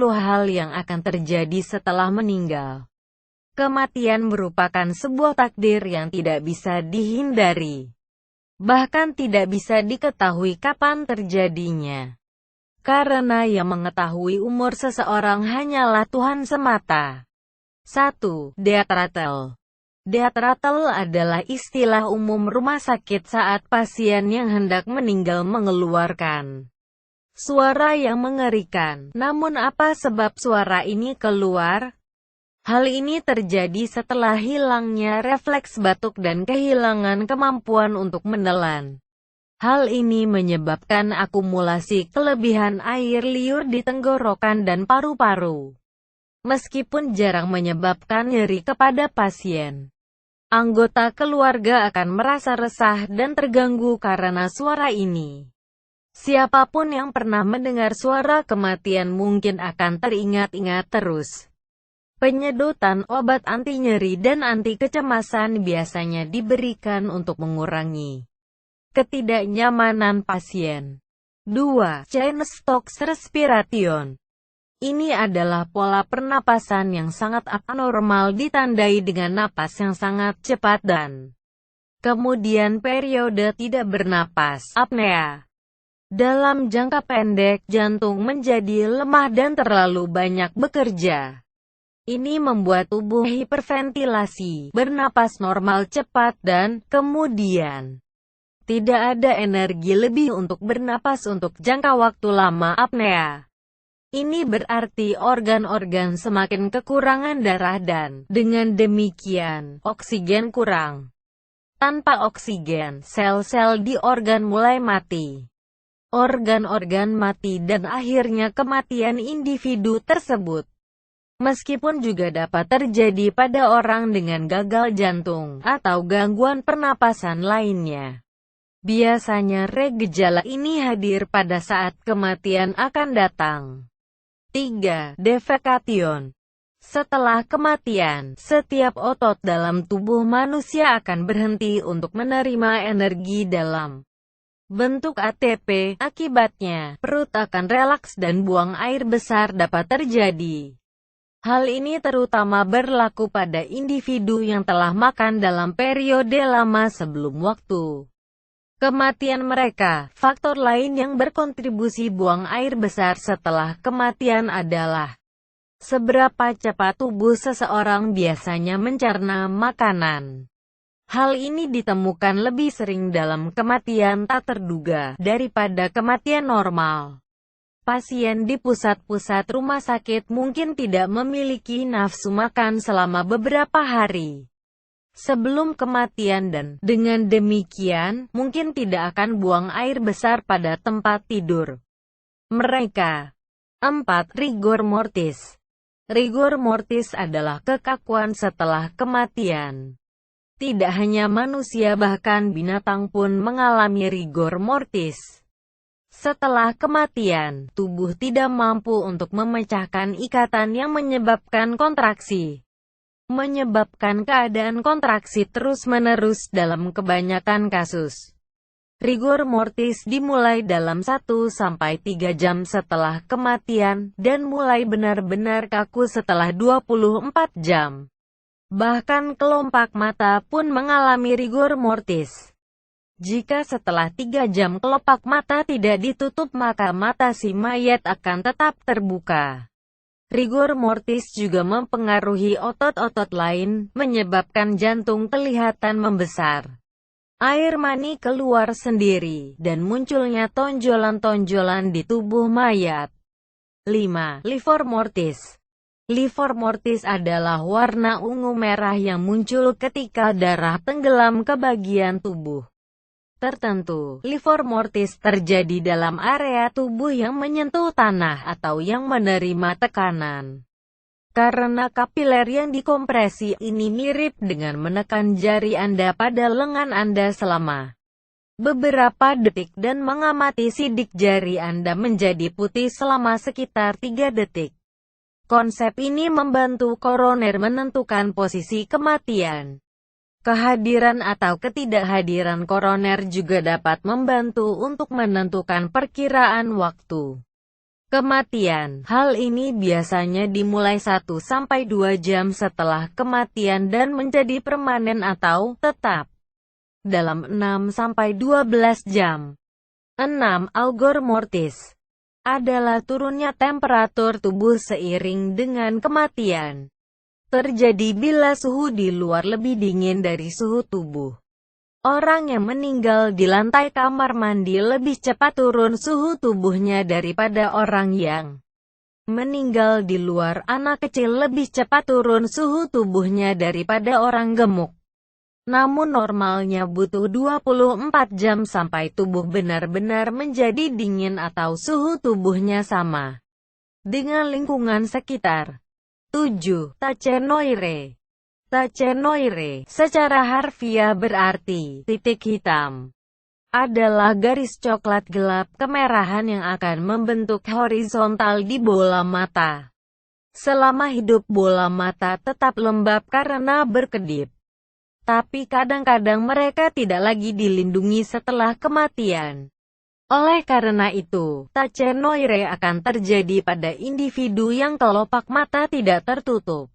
hal yang akan terjadi setelah meninggal. Kematian merupakan sebuah takdir yang tidak bisa dihindari. Bahkan tidak bisa diketahui kapan terjadinya. Karena yang mengetahui umur seseorang hanyalah Tuhan semata. 1. Death rattle. Death rattle adalah istilah umum rumah sakit saat pasien yang hendak meninggal mengeluarkan suara yang mengerikan. Namun apa sebab suara ini keluar? Hal ini terjadi setelah hilangnya refleks batuk dan kehilangan kemampuan untuk menelan. Hal ini menyebabkan akumulasi kelebihan air liur di tenggorokan dan paru-paru. Meskipun jarang menyebabkan nyeri kepada pasien, anggota keluarga akan merasa resah dan terganggu karena suara ini. Siapapun yang pernah mendengar suara kematian mungkin akan teringat-ingat terus. Penyedotan obat anti nyeri dan anti kecemasan biasanya diberikan untuk mengurangi ketidaknyamanan pasien. 2. Chest-box respiration. Ini adalah pola pernapasan yang sangat abnormal ditandai dengan napas yang sangat cepat dan kemudian periode tidak bernapas, apnea. Dalam jangka pendek, jantung menjadi lemah dan terlalu banyak bekerja. Ini membuat tubuh hiperventilasi, bernapas normal cepat dan kemudian tidak ada energi lebih untuk bernapas untuk jangka waktu lama, apnea. Ini berarti organ-organ semakin kekurangan darah dan dengan demikian oksigen kurang. Tanpa oksigen, sel-sel di organ mulai mati. Organ-organ mati dan akhirnya kematian individu tersebut. Meskipun juga dapat terjadi pada orang dengan gagal jantung atau gangguan pernapasan lainnya. Biasanya gejala ini hadir pada saat kematian akan datang. 3. Defecation. Setelah kematian, setiap otot dalam tubuh manusia akan berhenti untuk menerima energi dalam bentuk ATP. Akibatnya, perut akan relaks dan buang air besar dapat terjadi. Hal ini terutama berlaku pada individu yang telah makan dalam periode lama sebelum waktu kematian mereka. Faktor lain yang berkontribusi buang air besar setelah kematian adalah seberapa cepat tubuh seseorang biasanya mencerna makanan. Hal ini ditemukan lebih sering dalam kematian tak terduga daripada kematian normal. Pasien di pusat-pusat rumah sakit mungkin tidak memiliki nafsu makan selama beberapa hari sebelum kematian dan, dengan demikian, mungkin tidak akan buang air besar pada tempat tidur mereka. 4. Rigor mortis. Rigor mortis adalah kekakuan setelah kematian. Tidak hanya manusia bahkan binatang pun mengalami rigor mortis. Setelah kematian, tubuh tidak mampu untuk memecahkan ikatan yang menyebabkan kontraksi. Menyebabkan keadaan kontraksi terus-menerus dalam kebanyakan kasus. Rigor mortis dimulai dalam 1-3 jam setelah kematian, dan mulai benar-benar kaku setelah 24 jam. Bahkan kelopak mata pun mengalami rigor mortis. Jika setelah 3 jam kelopak mata tidak ditutup maka mata si mayat akan tetap terbuka. Rigor mortis juga mempengaruhi otot-otot lain, menyebabkan jantung kelihatan membesar. Air mani keluar sendiri, dan munculnya tonjolan-tonjolan di tubuh mayat. 5. Livor mortis. Livor mortis adalah warna ungu merah yang muncul ketika darah tenggelam ke bagian tubuh tertentu. Livor mortis terjadi dalam area tubuh yang menyentuh tanah atau yang menerima tekanan. Karena kapiler yang dikompresi ini mirip dengan menekan jari Anda pada lengan Anda selama beberapa detik dan mengamati sidik jari Anda menjadi putih selama sekitar 3 detik. Konsep ini membantu koroner menentukan posisi kematian. Kehadiran atau ketidakhadiran koroner juga dapat membantu untuk menentukan perkiraan waktu Kematian. Hal ini biasanya dimulai 1-2 jam setelah kematian dan menjadi permanen atau tetap dalam 6-12 jam. 6. Algor mortis adalah turunnya temperatur tubuh seiring dengan kematian. Terjadi bila suhu di luar lebih dingin dari suhu tubuh. Orang yang meninggal di lantai kamar mandi lebih cepat turun suhu tubuhnya daripada orang yang meninggal di luar. Anak kecil lebih cepat turun suhu tubuhnya daripada orang gemuk. Namun normalnya butuh 24 jam sampai tubuh benar-benar menjadi dingin atau suhu tubuhnya sama dengan lingkungan sekitar. 7. Tachenoire. Tachenoire, secara harfiah berarti titik hitam, adalah garis coklat gelap kemerahan yang akan membentuk horizontal di bola mata. Selama hidup bola mata tetap lembab karena berkedip. Tapi kadang-kadang mereka tidak lagi dilindungi setelah kematian. Oleh karena itu, tachenoire akan terjadi pada individu yang kelopak mata tidak tertutup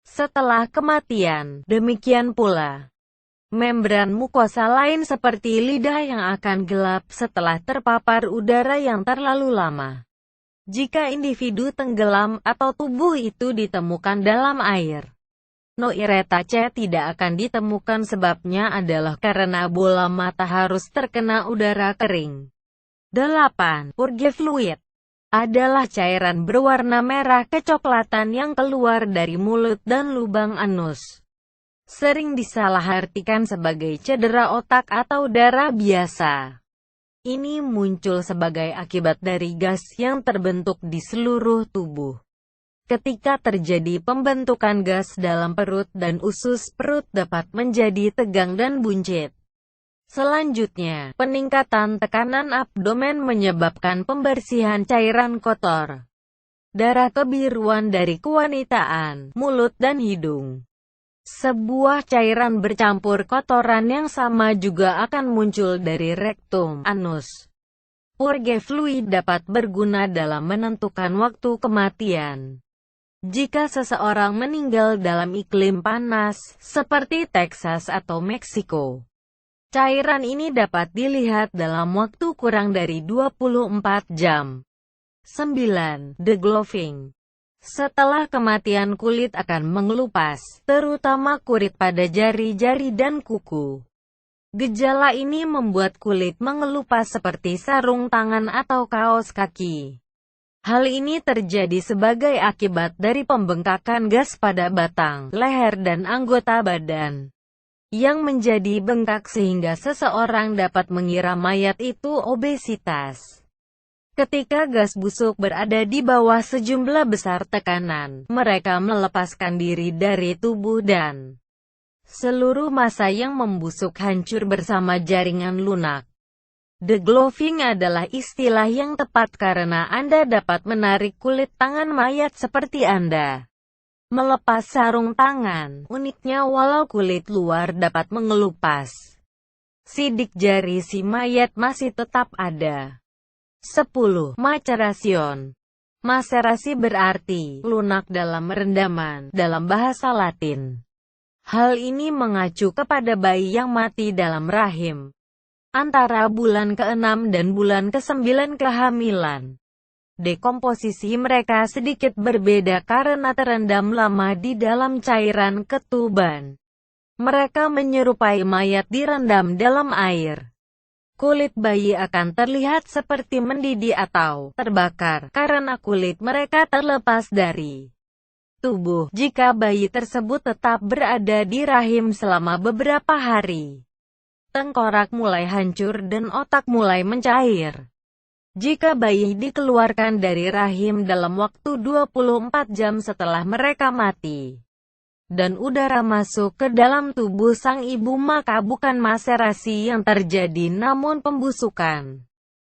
setelah kematian. Demikian pula membran mukosa lain seperti lidah yang akan gelap setelah terpapar udara yang terlalu lama. Jika individu tenggelam atau tubuh itu ditemukan dalam air, noire tache tidak akan ditemukan. Sebabnya adalah karena bola mata harus terkena udara kering. 8. Purge fluid adalah cairan berwarna merah kecoklatan yang keluar dari mulut dan lubang anus. Sering disalahartikan sebagai cedera otak atau darah biasa. Ini muncul sebagai akibat dari gas yang terbentuk di seluruh tubuh. Ketika terjadi pembentukan gas dalam perut dan usus, perut dapat menjadi tegang dan buncit. Selanjutnya, peningkatan tekanan abdomen menyebabkan pembersihan cairan kotor, darah kebiruan dari kewanitaan, mulut dan hidung. Sebuah cairan bercampur kotoran yang sama juga akan muncul dari rektum, anus. Purge fluid dapat berguna dalam menentukan waktu kematian. Jika seseorang meninggal dalam iklim panas, seperti Texas atau Meksiko, cairan ini dapat dilihat dalam waktu kurang dari 24 jam. 9. Degloving. Setelah kematian kulit akan mengelupas, terutama kulit pada jari-jari dan kuku. Gejala ini membuat kulit mengelupas seperti sarung tangan atau kaos kaki. Hal ini terjadi sebagai akibat dari pembengkakan gas pada batang, leher dan anggota badan, yang menjadi bengkak sehingga seseorang dapat mengira mayat itu obesitas. Ketika gas busuk berada di bawah sejumlah besar tekanan, mereka melepaskan diri dari tubuh dan seluruh massa yang membusuk hancur bersama jaringan lunak. Degloving adalah istilah yang tepat karena Anda dapat menarik kulit tangan mayat seperti Anda melepas sarung tangan. Uniknya, walau kulit luar dapat mengelupas, sidik jari si mayat masih tetap ada. 10. Maceration. Macerasi berarti lunak dalam rendaman dalam bahasa Latin. Hal ini mengacu kepada bayi yang mati dalam rahim antara bulan ke-6 dan bulan ke-9 kehamilan. Dekomposisi mereka sedikit berbeda karena terendam lama di dalam cairan ketuban. Mereka menyerupai mayat direndam dalam air. Kulit bayi akan terlihat seperti mendidih atau terbakar karena kulit mereka terlepas dari tubuh. Jika bayi tersebut tetap berada di rahim selama beberapa hari, tengkorak mulai hancur dan otak mulai mencair. Jika bayi dikeluarkan dari rahim dalam waktu 24 jam setelah mereka mati, dan udara masuk ke dalam tubuh sang ibu, maka bukan maserasi yang terjadi namun pembusukan.